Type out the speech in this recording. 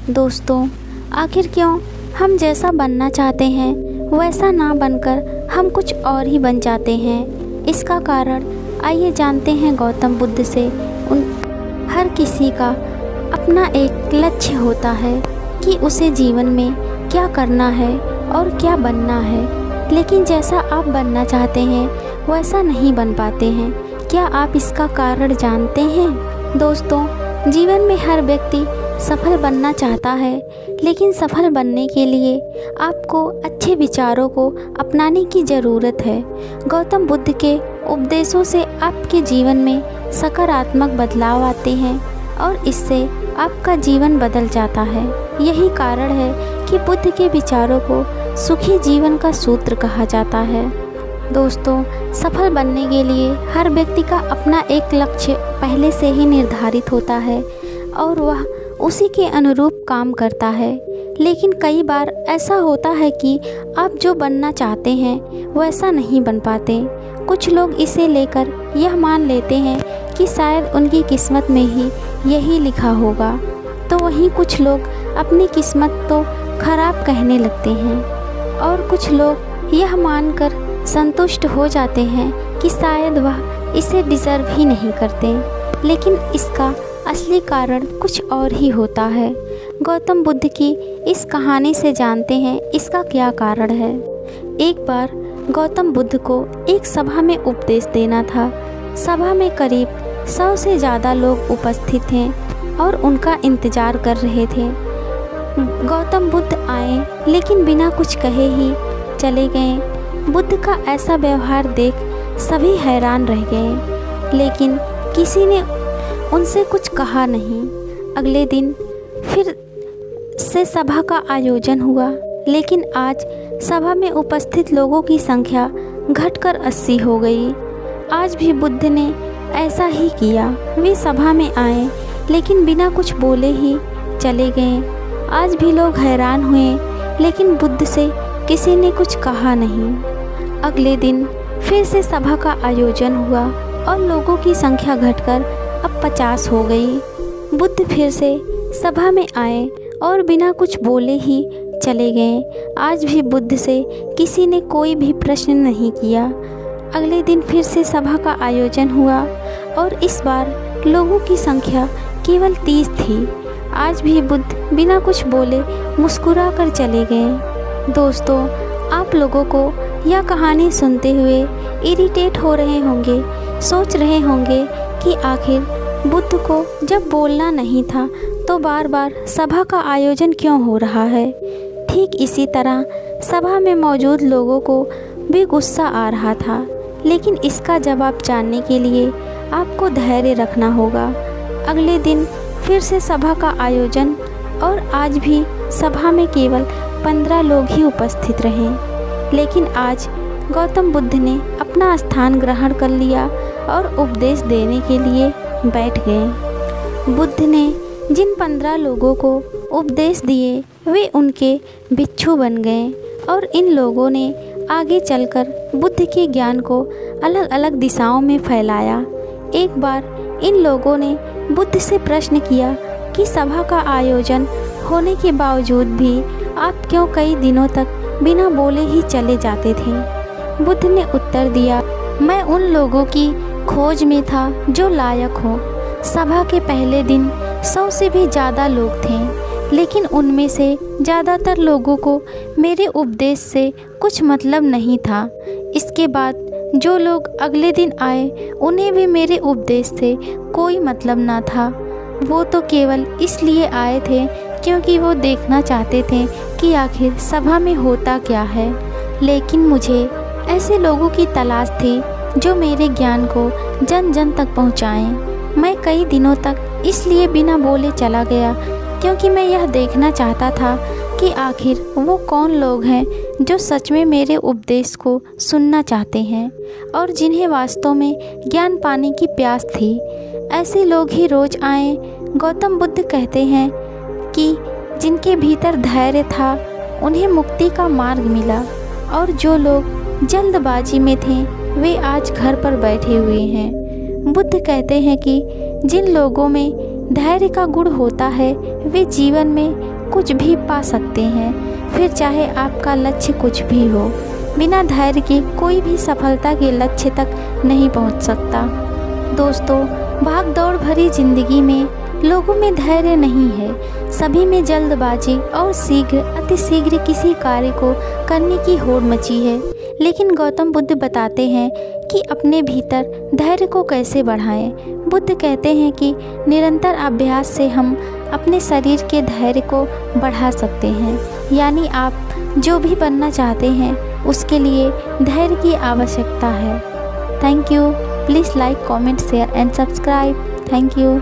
दोस्तों, आखिर क्यों हम जैसा बनना चाहते हैं वैसा ना बनकर हम कुछ और ही बन जाते हैं? इसका कारण आइए जानते हैं गौतम बुद्ध से। हर किसी का अपना एक लक्ष्य होता है कि उसे जीवन में क्या करना है और क्या बनना है, लेकिन जैसा आप बनना चाहते हैं वैसा नहीं बन पाते हैं। क्या आप इसका कारण जानते हैं? दोस्तों, जीवन में हर व्यक्ति सफल बनना चाहता है, लेकिन सफल बनने के लिए आपको अच्छे विचारों को अपनाने की ज़रूरत है। गौतम बुद्ध के उपदेशों से आपके जीवन में सकारात्मक बदलाव आते हैं और इससे आपका जीवन बदल जाता है। यही कारण है कि बुद्ध के विचारों को सुखी जीवन का सूत्र कहा जाता है। दोस्तों, सफल बनने के लिए हर व्यक्ति का अपना एक लक्ष्य पहले से ही निर्धारित होता है और वह उसी के अनुरूप काम करता है। लेकिन कई बार ऐसा होता है कि आप जो बनना चाहते हैं वैसा नहीं बन पाते। कुछ लोग इसे लेकर यह मान लेते हैं कि शायद उनकी किस्मत में ही यही लिखा होगा, तो वहीं कुछ लोग अपनी किस्मत तो खराब कहने लगते हैं और कुछ लोग यह मानकर संतुष्ट हो जाते हैं कि शायद वह इसे डिज़र्व ही नहीं करते। लेकिन इसका असली कारण कुछ और ही होता है। गौतम बुद्ध की इस कहानी से जानते हैं इसका क्या कारण है। एक बार गौतम बुद्ध को एक सभा में उपदेश देना था। सभा में करीब 100 से ज़्यादा लोग उपस्थित थे और उनका इंतज़ार कर रहे थे। गौतम बुद्ध आए, लेकिन बिना कुछ कहे ही चले गए। बुद्ध का ऐसा व्यवहार देख सभी हैरान रह गए, लेकिन किसी ने उनसे कुछ कहा नहीं। अगले दिन फिर से सभा का आयोजन हुआ, लेकिन आज सभा में उपस्थित लोगों की संख्या घटकर 80 हो गई। आज भी बुद्ध ने ऐसा ही किया। वे सभा में आए, लेकिन बिना कुछ बोले ही चले गए। आज भी लोग हैरान हुए, लेकिन बुद्ध से किसी ने कुछ कहा नहीं। अगले दिन फिर से सभा का आयोजन हुआ और लोगों की संख्या घटकर अब 50 हो गई। बुद्ध फिर से सभा में आए और बिना कुछ बोले ही चले गए। आज भी बुद्ध से किसी ने कोई भी प्रश्न नहीं किया। अगले दिन फिर से सभा का आयोजन हुआ और इस बार लोगों की संख्या केवल 30 थी। आज भी बुद्ध बिना कुछ बोले मुस्कुरा कर चले गए। दोस्तों, आप लोगों को यह कहानी सुनते हुए इरिटेट हो रहे होंगे, सोच रहे होंगे कि आखिर बुद्ध को जब बोलना नहीं था तो बार बार सभा का आयोजन क्यों हो रहा है। ठीक इसी तरह सभा में मौजूद लोगों को भी गुस्सा आ रहा था, लेकिन इसका जवाब जानने के लिए आपको धैर्य रखना होगा। अगले दिन फिर से सभा का आयोजन और आज भी सभा में केवल 15 लोग ही उपस्थित रहे, लेकिन आज गौतम बुद्ध ने अपना स्थान ग्रहण कर लिया और उपदेश देने के लिए बैठ गए। बुद्ध ने जिन 15 लोगों को उपदेश दिए वे उनके भिक्षु बन गए और इन लोगों ने आगे चलकर बुद्ध के ज्ञान को अलग अलग दिशाओं में फैलाया। एक बार इन लोगों ने बुद्ध से प्रश्न किया कि सभा का आयोजन होने के बावजूद भी आप क्यों कई दिनों तक बिना बोले ही चले जाते थे। बुद्ध ने उत्तर दिया, मैं उन लोगों की खोज में था जो लायक हो। सभा के पहले दिन 100 से भी ज़्यादा लोग थे, लेकिन उनमें से ज़्यादातर लोगों को मेरे उपदेश से कुछ मतलब नहीं था। इसके बाद जो लोग अगले दिन आए उन्हें भी मेरे उपदेश से कोई मतलब ना था। वो तो केवल इसलिए आए थे क्योंकि वो देखना चाहते थे कि आखिर सभा में होता क्या है। लेकिन मुझे ऐसे लोगों की तलाश थी जो मेरे ज्ञान को जन जन तक पहुंचाएं। मैं कई दिनों तक इसलिए बिना बोले चला गया क्योंकि मैं यह देखना चाहता था कि आखिर वो कौन लोग हैं जो सच में मेरे उपदेश को सुनना चाहते हैं और जिन्हें वास्तव में ज्ञान पाने की प्यास थी। ऐसे लोग ही रोज़ आए। गौतम बुद्ध कहते हैं कि जिनके भीतर धैर्य था उन्हें मुक्ति का मार्ग मिला और जो लोग जल्दबाजी में थे वे आज घर पर बैठे हुए हैं। बुद्ध कहते हैं कि जिन लोगों में धैर्य का गुण होता है वे जीवन में कुछ भी पा सकते हैं, फिर चाहे आपका लक्ष्य कुछ भी हो। बिना धैर्य के कोई भी सफलता के लक्ष्य तक नहीं पहुंच सकता। दोस्तों, भाग दौड़ भरी जिंदगी में लोगों में धैर्य नहीं है। सभी में जल्दबाजी और अतिशीघ्र किसी कार्य को करने की होड़ मची है। लेकिन गौतम बुद्ध बताते हैं कि अपने भीतर धैर्य को कैसे बढ़ाएं। बुद्ध कहते हैं कि निरंतर अभ्यास से हम अपने शरीर के धैर्य को बढ़ा सकते हैं। यानी आप जो भी बनना चाहते हैं उसके लिए धैर्य की आवश्यकता है। Thank you. Please like, comment, share and subscribe. Thank you.